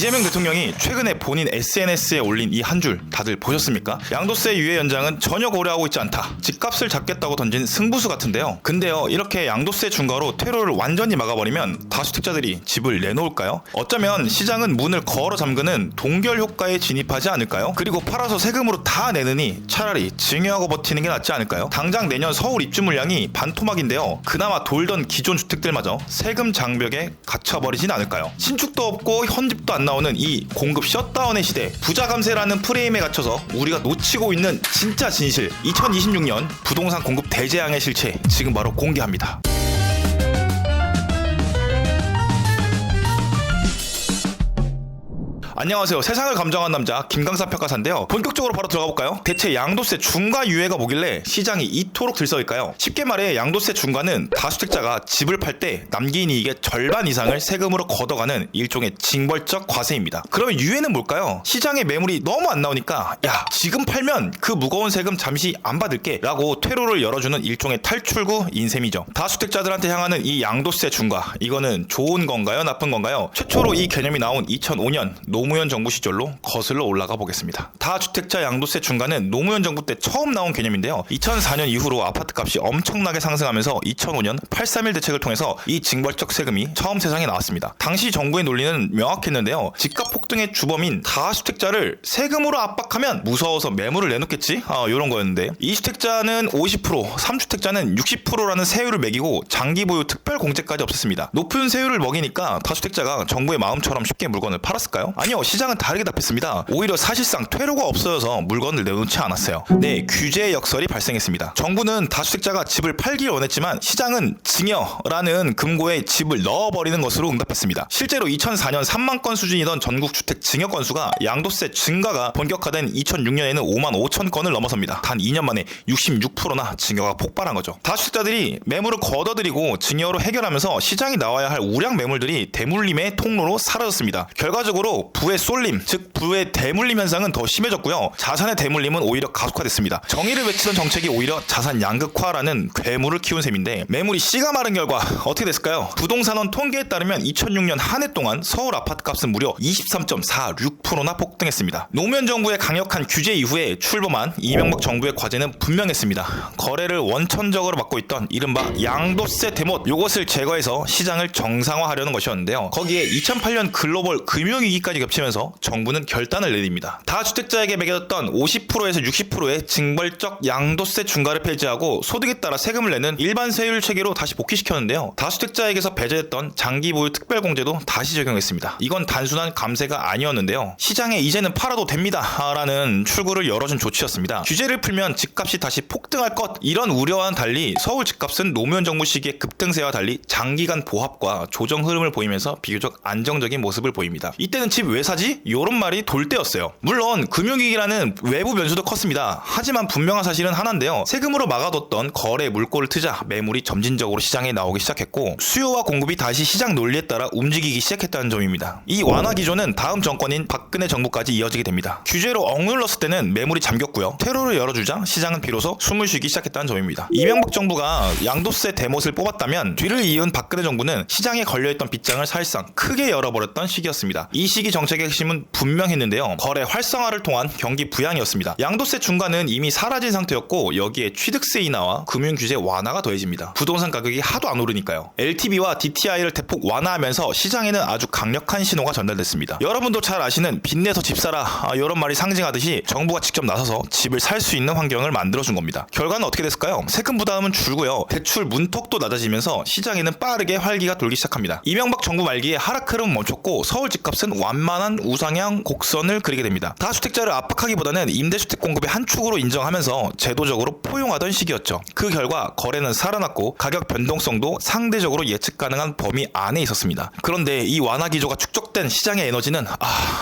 이재명 대통령이 최근에 본인 SNS에 올린 이 한 줄 다들 보셨습니까? 양도세 유예 연장은 전혀 고려하고 있지 않다. 집값을 잡겠다고 던진 승부수 같은데요. 근데요, 이렇게 양도세 중과로 퇴로를 완전히 막아버리면 다주택자들이 집을 내놓을까요? 어쩌면 시장은 문을 걸어 잠그는 동결 효과에 진입하지 않을까요? 그리고 팔아서 세금으로 다 내느니 차라리 증여하고 버티는 게 낫지 않을까요? 당장 내년 서울 입주 물량이 반토막인데요. 그나마 돌던 기존 주택들마저 세금 장벽에 갇혀버리진 않을까요? 신축도 없고 현집도 안 나오는 이 공급 셧다운의 시대, 부자 감세라는 프레임에 갇혀서 우리가 놓치고 있는 진짜 진실, 2026년 부동산 공급 대재앙의 실체 지금 바로 공개합니다. 안녕하세요. 세상을 감정한 남자 김강사 평가사인데요. 본격적으로 바로 들어가 볼까요? 대체 양도세 중과 유예가 뭐길래 시장이 이토록 들썩일까요? 쉽게 말해 양도세 중과는 다주택자가 집을 팔 때 남긴 이익의 절반 이상을 세금으로 걷어가는 일종의 징벌적 과세입니다. 그러면 유예는 뭘까요? 시장에 매물이 너무 안 나오니까 야, 지금 팔면 그 무거운 세금 잠시 안 받을게 라고 퇴로를 열어주는 일종의 탈출구인 셈이죠. 다주택자들한테 향하는 이 양도세 중과, 이거는 좋은 건가요? 나쁜 건가요? 최초로 이 개념이 나온 2005년 노무현 정부 시절로 거슬러 올라가 보겠습니다. 다주택자 양도세 중과는 노무현 정부 때 처음 나온 개념인데요. 2004년 이후로 아파트 값이 엄청나게 상승하면서 2005년 831 대책을 통해서 이 징벌적 세금이 처음 세상에 나왔습니다. 당시 정부의 논리는 명확했는데요. 집값 폭등의 주범인 다주택자를 세금으로 압박하면 무서워서 매물을 내놓겠지? 이런 거였는데 2주택자는 50%, 3주택자는 60%라는 세율을 매기고 장기 보유 특별 공제까지 없앴습니다. 높은 세율을 먹이니까 다주택자가 정부의 마음처럼 쉽게 물건을 팔았을까요? 아니요, 시장은 다르게 답했습니다. 오히려 사실상 퇴로가 없어져서 물건을 내놓지 않았어요. 네, 규제 역설이 발생했습니다. 정부는 다주택자가 집을 팔길 원했지만 시장은 증여라는 금고에 집을 넣어버리는 것으로 응답했습니다. 실제로 2004년 3만 건 수준이던 전국 주택 증여 건수가 양도세 증가가 본격화된 2006년에는 5만 5천 건을 넘어섭니다. 단 2년 만에 66%나 증여가 폭발한 거죠. 다주택자들이 매물을 걷어들이고 증여로 해결하면서 시장이 나와야 할 우량 매물들이 대물림의 통로로 사라졌습니다. 결과적으로 부의 쏠림, 즉 부의 대물림 현상은 더 심해졌고요. 자산의 대물림은 오히려 가속화됐습니다. 정의를 외치던 정책이 오히려 자산 양극화라는 괴물을 키운 셈인데, 매물이 씨가 마른 결과 어떻게 됐을까요? 부동산원 통계에 따르면 2006년 한 해 동안 서울 아파트 값은 무려 23.46%나 폭등했습니다. 노무현 정부의 강력한 규제 이후에 출범한 이명박 정부의 과제는 분명했습니다. 거래를 원천적으로 막고 있던 이른바 양도세 대못, 요것을 제거해서 시장을 정상화하려는 것이었는데요. 거기에 2008년 글로벌 금융위기까지 겹치면서 정부는 결단을 내립니다. 다주택자에게 매겨졌던 50%에서 60%의 징벌적 양도세 중과를 폐지하고 소득에 따라 세금을 내는 일반 세율 체계로 다시 복귀시켰는데요. 다주택자에게서 배제됐던 장기 보유 특별공제도 다시 적용했습니다. 이건 단순한 감세가 아니었는데요. 시장에 이제는 팔아도 됩니다 라는 출구를 열어준 조치였습니다. 규제를 풀면 집값이 다시 폭등할 것, 이런 우려와는 달리 서울 집값은 노무현 정부 시기의 급등세와 달리 장기간 보합과 조정 흐름을 보이면서 비교적 안정적인 모습을 보입니다. 이때는 집 왜 사지? 이런 말이 돌 때였어요. 물론 금융위기라는 외부 변수도 컸습니다. 하지만 분명한 사실은 하나인데요. 세금으로 막아뒀던 거래 물꼬를 트자 매물이 점진적으로 시장에 나오기 시작했고 수요와 공급이 다시 시장 논리에 따라 움직이기 시작했다는 점입니다. 이 완화 기조는 다음 정권인 박근혜 정부까지 이어지게 됩니다. 규제로 억눌렀을 때는 매물이 잠겼고요. 퇴로를 열어주자 시장은 비로소 숨을 쉬기 시작했다는 점입니다. 이명박 정부가 양도세 대못을 뽑았다면 뒤를 이은 박근혜 정부는 시장에 걸려있던 빗장을 사실상 크게 열어버렸던 시기였습니다. 이 시기 정책의 핵심은 분명했는데요. 거래 활성화를 통한 경기 부양이었습니다. 양도세 중과는 이미 사라진 상태였고 여기에 취득세 인하와 금융규제 완화가 더해집니다. 부동산 가격이 하도 안 오르니까요. LTV와 DTI를 대폭 완화하면서 시장에는 아주 강력한 신호가 전달됐습니다. 여러분도 잘 아시는 빚내서 집 사라, 이런 말이 상징하듯이 정부가 직접 나서서 집을 살 수 있는 환경을 만들어준 겁니다. 결과는 어떻게 됐을까요? 세금 부담은 줄고요. 대출 문턱도 낮아지면서 시장에는 빠르게 활기가 돌기 시작합니다. 이명박 정부 말기에 하락 흐름은 멈췄고 서울 집값은 완만한 우상향 곡선을 그리게 됩니다. 다주택자를 압박하기보다는 임대주택 공급의 한 축으로 인정하면서 제도적으로 포용하던 시기였죠. 그 결과 거래는 살아났고 가격 변동성도 상대적으로 예측 가능한 범위 안에 있었습니다. 그런데 이 완화 기조가 축적된 시장의 에너지는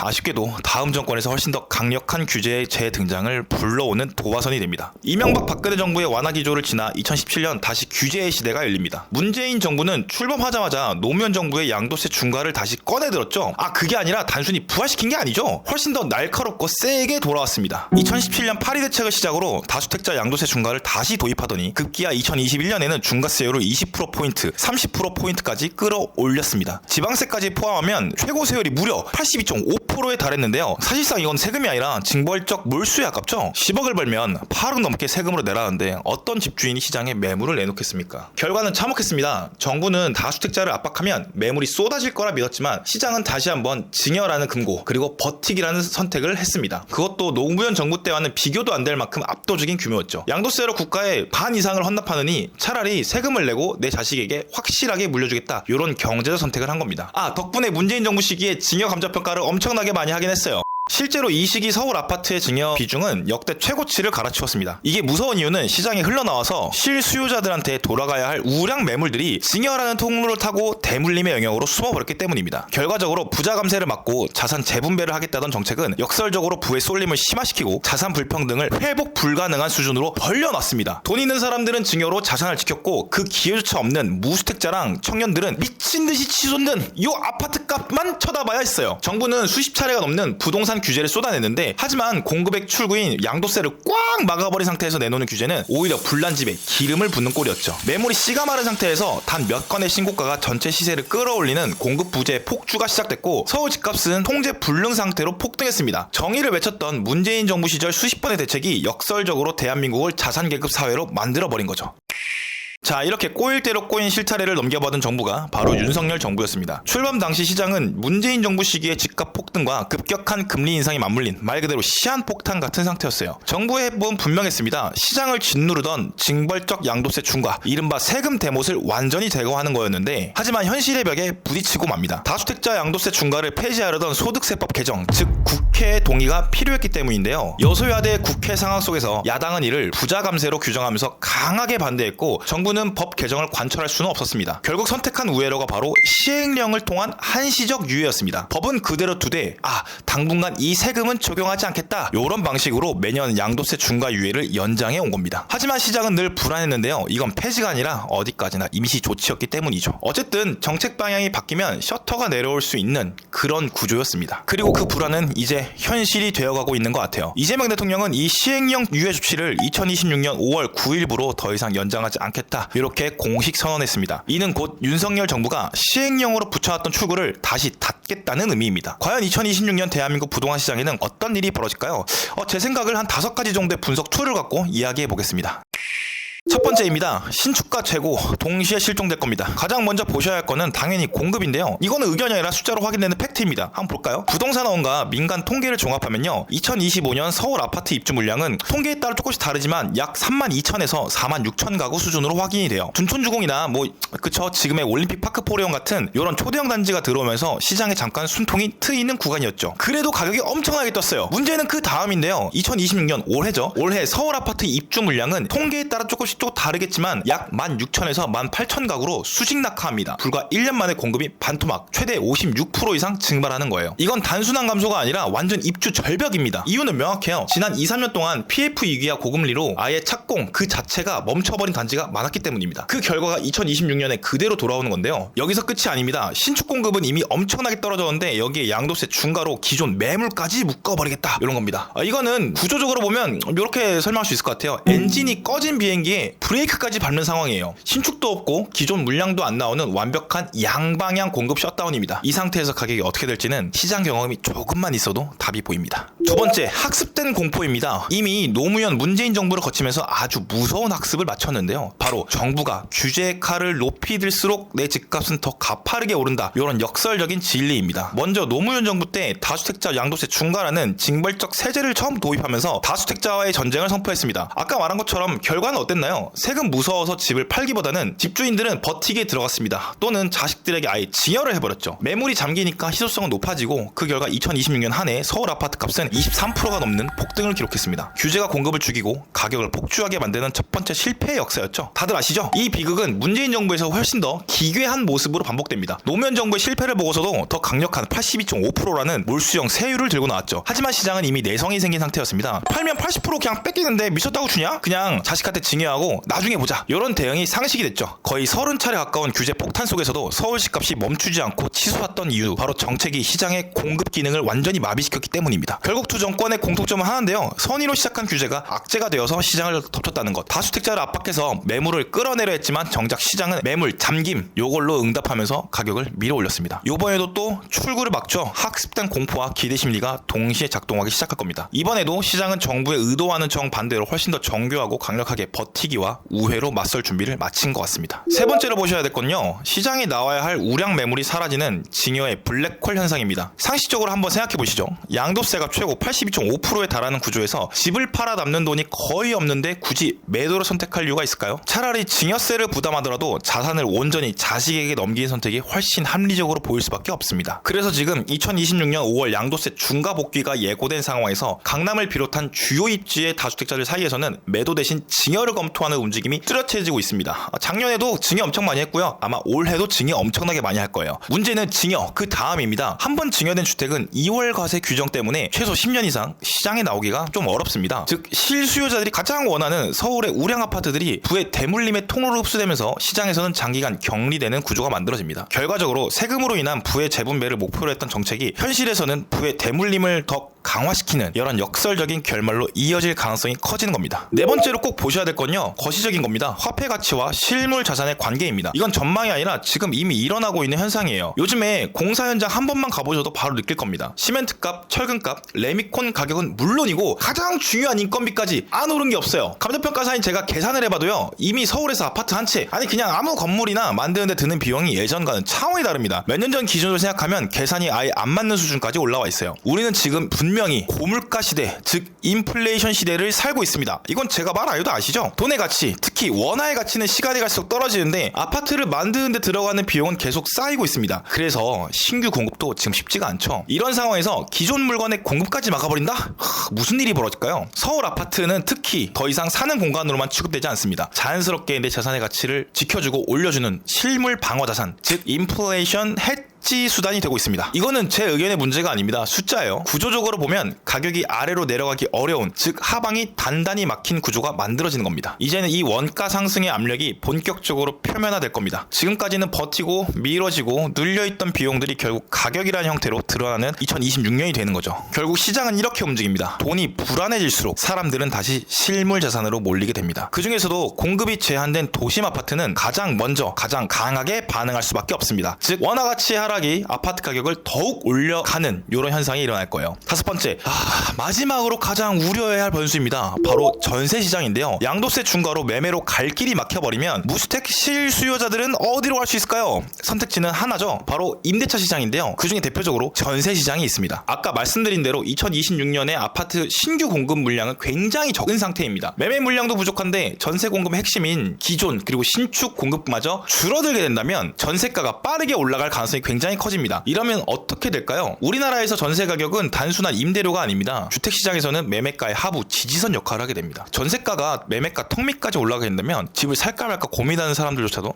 아쉽게도 다음 정권에서 훨씬 더 강력한 규제의 재등장을 불러오는 도화선이 됩니다. 이명박 박근혜 정부의 완화 기조를 지나 2017년 다시 규제의 시대가 열립니다. 문재인 정부는 출범하자마자 노무현 정부의 양도세 중과를 다시 꺼내들었죠. 그게 아니라 단순히 단순히 부활시킨 게 아니죠. 훨씬 더 날카롭고 세게 돌아왔습니다. 2017년 파리 대책을 시작으로 다주택자 양도세 중과를 다시 도입하더니 급기야 2021년에는 중과세율을 20%포인트, 30%포인트까지 끌어올렸습니다. 지방세까지 포함하면 최고 세율이 무려 82.5%에 달했는데요. 사실상 이건 세금이 아니라 징벌적 몰수에 아깝죠. 10억을 벌면 8억 넘게 세금으로 내라는데 어떤 집주인이 시장에 매물을 내놓겠습니까? 결과는 참혹했습니다. 정부는 다주택자를 압박하면 매물이 쏟아질 거라 믿었지만 시장은 다시 한번 증여라는 금고 그리고 버티기라는 선택을 했습니다. 그것도 노무현 정부 때와는 비교도 안 될 만큼 압도적인 규모였죠. 양도세로 국가의 반 이상을 헌납하느니 차라리 세금을 내고 내 자식에게 확실하게 물려주겠다, 이런 경제적 선택을 한 겁니다. 덕분에 문재인 정부 시기에 증여 감자 평가를 엄청나게 많이 하긴 했어요. 실제로 이 시기 서울 아파트의 증여 비중은 역대 최고치를 갈아치웠습니다. 이게 무서운 이유는 시장에 흘러나와서 실수요자들한테 돌아가야 할 우량 매물들이 증여라는 통로를 타고 대물림의 영역으로 숨어버렸기 때문입니다. 결과적으로 부자 감세를 막고 자산 재분배를 하겠다던 정책은 역설적으로 부의 쏠림을 심화시키고 자산 불평등을 회복 불가능한 수준으로 벌려놨습니다. 돈 있는 사람들은 증여로 자산을 지켰고 그 기회조차 없는 무주택자랑 청년들은 미친듯이 치솟는 이 아파트 값만 쳐다봐야 했어요. 정부는 수십 차례가 넘는 부동산 규제를 쏟아냈는데, 하지만 공급액 출구인 양도세를 꽉 막아버린 상태에서 내놓는 규제는 오히려 불난집에 기름을 붓는 꼴이었죠. 매물이 씨가 마른 상태에서 단 몇 건의 신고가가 전체 시세를 끌어올리는 공급 부재 폭주가 시작됐고, 서울 집값은 통제 불능 상태로 폭등했습니다. 정의를 외쳤던 문재인 정부 시절 수십 번의 대책이 역설적으로 대한민국을 자산계급 사회로 만들어버린 거죠. 자, 이렇게 꼬일 대로 꼬인 실타래를 넘겨받은 정부가 바로 윤석열 정부였습니다. 출범 당시 시장은 문재인 정부 시기의 집값 폭등과 급격한 금리 인상이 맞물린 말 그대로 시한폭탄 같은 상태였어요. 정부의 해법은 분명했습니다. 시장을 짓누르던 징벌적 양도세 중과, 이른바 세금 대못을 완전히 제거하는 거였는데, 하지만 현실의 벽에 부딪히고 맙니다. 다주택자 양도세 중과를 폐지하려던 소득세법 개정, 즉 국회의 동의가 필요했기 때문인데요. 여소야대 국회 상황 속에서 야당은 이를 부자 감세로 규정하면서 강하게 반대했고, 정부는 법 개정을 관철할 수는 없었습니다. 결국 선택한 우회로가 바로 시행령을 통한 한시적 유예였습니다. 법은 그대로 두되 당분간 이 세금은 적용하지 않겠다, 이런 방식으로 매년 양도세 중과 유예를 연장해 온 겁니다. 하지만 시장은 늘 불안했는데요. 이건 폐지가 아니라 어디까지나 임시 조치였기 때문이죠. 어쨌든 정책 방향이 바뀌면 셔터가 내려올 수 있는 그런 구조였습니다. 그리고 그 불안은 이제 현실이 되어가고 있는 것 같아요. 이재명 대통령은 이 시행령 유예 조치를 2026년 5월 9일부로 더 이상 연장하지 않겠다, 이렇게 공식 선언했습니다. 이는 곧 윤석열 정부가 시행령으로 붙여놨던 출구를 다시 닫겠다는 의미입니다. 과연 2026년 대한민국 부동산 시장에는 어떤 일이 벌어질까요? 제 생각을 한 5가지 정도의 분석 툴을 갖고 이야기해 보겠습니다. 첫 번째입니다. 신축가 최고 동시에 실종될 겁니다. 가장 먼저 보셔야 할 거는 당연히 공급인데요. 이거는 의견이 아니라 숫자로 확인되는 팩트입니다. 한번 볼까요? 부동산원과 민간 통계를 종합하면요, 2025년 서울 아파트 입주 물량은 통계에 따라 조금씩 다르지만 약 32,000에서 46,000 가구 수준으로 확인이 돼요. 둔촌주공이나 지금의 올림픽 파크 포레온 같은 이런 초대형 단지가 들어오면서 시장에 잠깐 숨통이 트이는 구간이었죠. 그래도 가격이 엄청나게 떴어요. 문제는 그 다음인데요. 2026년 올해죠. 올해 서울 아파트 입주 물량은 통계에 따라 조금씩 또 다르겠지만 약 16,000에서 18,000 가구로 수직 낙하합니다. 불과 1년 만에 공급이 반토막, 최대 56% 이상 증발하는 거예요. 이건 단순한 감소가 아니라 완전 입주 절벽입니다. 이유는 명확해요. 지난 2-3년 동안 PF 위기와 고금리로 아예 착공 그 자체가 멈춰버린 단지가 많았기 때문입니다. 그 결과가 2026년에 그대로 돌아오는 건데요. 여기서 끝이 아닙니다. 신축 공급은 이미 엄청나게 떨어졌는데 여기에 양도세 중과로 기존 매물까지 묶어버리겠다, 이런 겁니다. 이거는 구조적으로 보면 이렇게 설명할 수 있을 것 같아요. 엔진이 꺼진 비행기에 브레이크까지 밟는 상황이에요. 신축도 없고 기존 물량도 안 나오는 완벽한 양방향 공급 셧다운입니다. 이 상태에서 가격이 어떻게 될지는 시장 경험이 조금만 있어도 답이 보입니다. 두 번째, 학습된 공포입니다. 이미 노무현 문재인 정부를 거치면서 아주 무서운 학습을 마쳤는데요. 바로 정부가 규제 칼을 높이 들수록 내 집값은 더 가파르게 오른다, 이런 역설적인 진리입니다. 먼저 노무현 정부 때 다주택자 양도세 중과라는 징벌적 세제를 처음 도입하면서 다주택자와의 전쟁을 선포했습니다. 아까 말한 것처럼 결과는 어땠나요? 세금 무서워서 집을 팔기보다는 집주인들은 버티기에 들어갔습니다. 또는 자식들에게 아예 증여를 해버렸죠. 매물이 잠기니까 희소성은 높아지고 그 결과 2026년 한 해 서울 아파트 값은 23%가 넘는 폭등을 기록했습니다. 규제가 공급을 죽이고 가격을 폭주하게 만드는 첫 번째 실패의 역사였죠. 다들 아시죠? 이 비극은 문재인 정부에서 훨씬 더 기괴한 모습으로 반복됩니다. 노무현 정부의 실패를 보고서도 더 강력한 82.5%라는 몰수형 세율을 들고 나왔죠. 하지만 시장은 이미 내성이 생긴 상태였습니다. 팔면 80% 그냥 뺏기는데 미쳤다고 주냐? 그냥 자식한테 증여하고 정하고 나중에 보자, 이런 대응이 상식이 됐죠. 거의 30차례 가까운 규제 폭탄 속에서도 서울시 값이 멈추지 않고 치솟았던 이유, 바로 정책이 시장의 공급 기능을 완전히 마비시켰기 때문입니다. 결국 두 정권의 공통점은 하나인데요, 선의로 시작한 규제가 악재가 되어서 시장을 덮쳤다는 것. 다주택자를 압박해서 매물을 끌어내려 했지만 정작 시장은 매물 잠김, 요걸로 응답하면서 가격을 밀어 올렸습니다. 요번에도 또 출구를 막죠. 학습된 공포와 기대 심리가 동시에 작동하기 시작할 겁니다. 이번에도 시장은 정부의 의도와는 정반대로 훨씬 더 정교하고 강력하게 버티기와 우회로 맞설 준비를 마친 것 같습니다. 세 번째로 보셔야 될 건요, 시장에 나와야 할 우량 매물이 사라지는 징여의 블랙홀 현상입니다. 상식적으로 한번 생각해 보시죠. 양도세가 최고 82.5%에 달하는 구조에서 집을 팔아 남는 돈이 거의 없는데 굳이 매도를 선택할 이유가 있을까요? 차라리 증여세를 부담하더라도 자산을 온전히 자식에게 넘기는 선택이 훨씬 합리적으로 보일 수밖에 없습니다. 그래서 지금 2026년 5월 양도세 중과 복귀가 예고된 상황에서 강남을 비롯한 주요 입지의 다주택자들 사이에서는 매도 대신 증여를 검토하는 움직임이 뚜렷해지고 있습니다. 작년에도 증여 엄청 많이 했고요. 아마 올해도 증여 엄청나게 많이 할 거예요. 문제는 증여 그 다음입니다. 한번 증여된 주택은 2월 과세 규정 때문에 최소 10년 이상 시장에 나오기가 좀 어렵습니다. 즉 실수요자들이 가장 원하는 서울의 우량 아파트들이 부의 대물림의 통로로 흡수되면서 시장에서는 장기간 격리되는 구조가 만들어집니다. 결과적으로 세금으로 인한 부의 재분배를 목표로 했던 정책이 현실에서는 부의 대물림을 더 강화시키는 이런 역설적인 결말로 이어질 가능성이 커지는 겁니다. 네 번째로 꼭 보셔야 될 건요, 거시적인 겁니다. 화폐 가치와 실물 자산의 관계입니다. 이건 전망이 아니라 지금 이미 일어나고 있는 현상이에요. 요즘에 공사 현장 한 번만 가보셔도 바로 느낄 겁니다. 시멘트값, 철근값, 레미콘 가격은 물론이고 가장 중요한 인건비까지 안 오른 게 없어요. 감정평가사인 제가 계산을 해봐도요, 이미 서울에서 아파트 한 채, 아니 그냥 아무 건물이나 만드는데 드는 비용이 예전과는 차원이 다릅니다. 몇 년 전 기준으로 생각하면 계산이 아예 안 맞는 수준까지 올라와 있어요. 우리는 지금 분명히 고물가 시대, 즉 인플레이션 시대를 살고 있습니다. 이건 제가 말 안 해도 아시죠? 돈의 가치, 특히 원화의 가치는 시간이 갈수록 떨어지는데 아파트를 만드는데 들어가는 비용은 계속 쌓이고 있습니다. 그래서 신규 공급도 지금 쉽지가 않죠. 이런 상황에서 기존 물건의 공급까지 막아버린다? 무슨 일이 벌어질까요? 서울 아파트는 특히 더 이상 사는 공간으로만 취급되지 않습니다. 자연스럽게 내 자산의 가치를 지켜주고 올려주는 실물 방어 자산, 즉 인플레이션 해지 수단이 되고 있습니다. 이거는 제 의견의 문제가 아닙니다. 숫자예요. 구조적으로 보면 가격이 아래로 내려가기 어려운, 즉 하방이 단단히 막힌 구조가 만들어지는 겁니다. 이제는 이 원가 상승의 압력이 본격적으로 표면화될 겁니다. 지금까지는 버티고 미뤄지고 눌려있던 비용들이 결국 가격이라는 형태로 드러나는 2026년이 되는 거죠. 결국 시장은 이렇게 움직입니다. 돈이 불안해질수록 사람들은 다시 실물 자산으로 몰리게 됩니다. 그 중에서도 공급이 제한된 도심 아파트는 가장 먼저 가장 강하게 반응할 수밖에 없습니다. 즉 원화 가치 하락이 아파트 가격을 더욱 올려가는 이런 현상이 일어날 거예요. 다섯 번째, 마지막으로 가장 우려해야 할 변수입니다. 바로 전세 시장인데요. 양도세 중과로 매매로 갈 길이 막혀버리면 무주택 실수요자들은 어디로 갈 수 있을까요? 선택지는 하나죠. 바로 임대차 시장인데요. 그중에 대표적으로 전세 시장이 있습니다. 아까 말씀드린 대로 2026년에 아파트 신규 공급 물량은 굉장히 적은 상태입니다. 매매 물량도 부족한데 전세 공급의 핵심인 기존 그리고 신축 공급마저 줄어들게 된다면 전세가가 빠르게 올라갈 가능성이 굉장히 커집니다. 이러면 어떻게 될까요? 우리나라에서 전세 가격은 단순한 임대료가 아닙니다. 주택시장에서는 매매가의 하부 지지선 역할을 하게 됩니다. 전세가가 매매가 턱 밑까지 올라가게 된다면 집을 살까 말까 고민하는 사람들조차도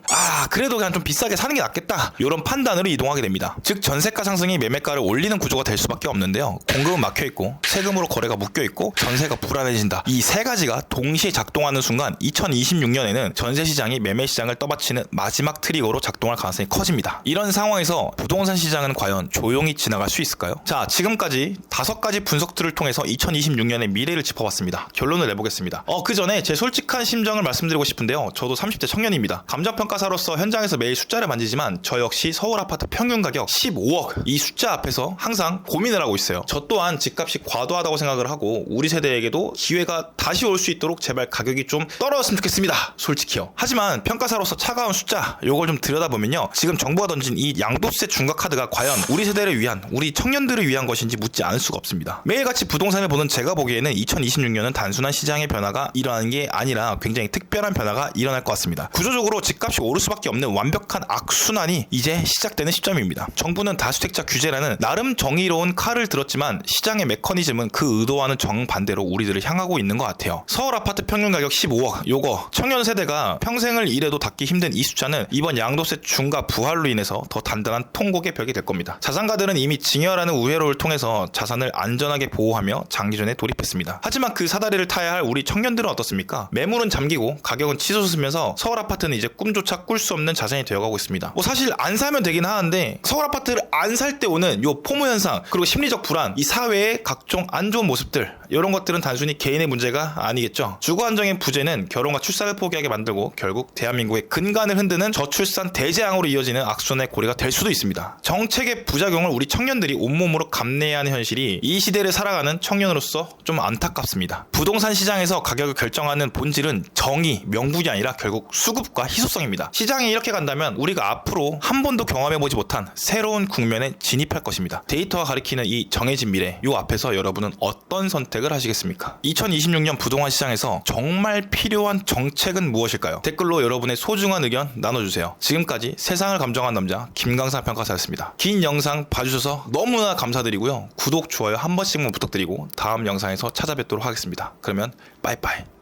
그래도 그냥 좀 비싸게 사는 게 낫겠다, 이런 판단으로 이동하게 됩니다. 즉 전세가 상승이 매매가를 올리는 구조가 될 수밖에 없는데요. 공급은 막혀있고 세금으로 거래가 묶여있고 전세가 불안해진다. 이 세 가지가 동시에 작동하는 순간 2026년에는 전세시장이 매매시장을 떠받치는 마지막 트리거로 작동할 가능성이 커집니다. 이런 상황에서 부동산 시장은 과연 조용히 지나갈 수 있을까요? 자, 지금까지 5가지 분석들을 통해서 2026년의 미래를 짚어봤습니다. 결론을 내보겠습니다. 그 전에 제 솔직한 심정을 말씀드리고 싶은데요. 저도 30대 청년입니다. 감정평가사로서 현장에서 매일 숫자를 만지지만 저 역시 서울 아파트 평균 가격 15억, 이 숫자 앞에서 항상 고민을 하고 있어요. 저 또한 집값이 과도하다고 생각을 하고 우리 세대에게도 기회가 다시 올 수 있도록 제발 가격이 좀 떨어졌으면 좋겠습니다. 솔직히요. 하지만 평가사로서 차가운 숫자, 요걸 좀 들여다보면요, 지금 정부가 던진 이 양도세 중과 카드가 과연 우리 세대를 위한, 우리 청년들을 위한 것인지 묻지 않을 수가 없습니다. 매일같이 부동산을 보는 제가 보기에는 2026년은 단순한 시장의 변화가 일어나는 게 아니라 굉장히 특별한 변화가 일어날 것 같습니다. 구조적으로 집값이 오를 수밖에 없는 완벽한 악순환이 이제 시작되는 시점입니다. 정부는 다주택자 규제라는 나름 정의로운 칼을 들었지만 시장의 메커니즘은 그 의도와는 정반대로 우리들을 향하고 있는 것 같아요. 서울 아파트 평균 가격 15억, 요거 청년 세대가 평생을 일해도 닫기 힘든 이 숫자는 이번 양도세 중과 부활로 인해서 더 단단한 통곡의 벽이 될 겁니다. 자산가들은 이미 증여라는 우회로를 통해서 자산을 안전하게 보호하며 장기전에 돌입했습니다. 하지만 그 사다리를 타야 할 우리 청년들은 어떻습니까? 매물은 잠기고 가격은 치솟으면서 서울 아파트는 이제 꿈조차 꿀 수 없는 자산이 되어가고 있습니다. 뭐 사실 안 사면 되긴 하는데 서울 아파트를 안 살 때 오는 요 포모 현상 그리고 심리적 불안, 이 사회의 각종 안 좋은 모습들, 이런 것들은 단순히 개인의 문제가 아니겠죠. 주거 안정의 부재는 결혼과 출산을 포기하게 만들고 결국 대한민국의 근간을 흔드는 저출산 대재앙으로 이어지는 악순환의 고리가 될 수도 있습니다. 정책의 부작용을 우리 청년들이 온몸으로 감내해야 하는 현실이 이 시대를 살아가는 청년으로서 좀 안타깝습니다. 부동산 시장에서 가격을 결정하는 본질은 정의, 명분이 아니라 결국 수급과 희소성입니다. 시장이 이렇게 간다면 우리가 앞으로 한 번도 경험해보지 못한 새로운 국면에 진입할 것입니다. 데이터가 가리키는 이 정해진 미래, 요 앞에서 여러분은 어떤 선택을 하시겠습니까? 2026년 부동산 시장에서 정말 필요한 정책은 무엇일까요? 댓글로 여러분의 소중한 의견 나눠주세요. 지금까지 세상을 감정한 남자 김강사 평가사였습니다. 긴 영상 봐주셔서 너무나 감사드리고요. 구독, 좋아요 한 번씩만 부탁드리고 다음 영상에서 찾아뵙도록 하겠습니다. 그러면 빠이빠이.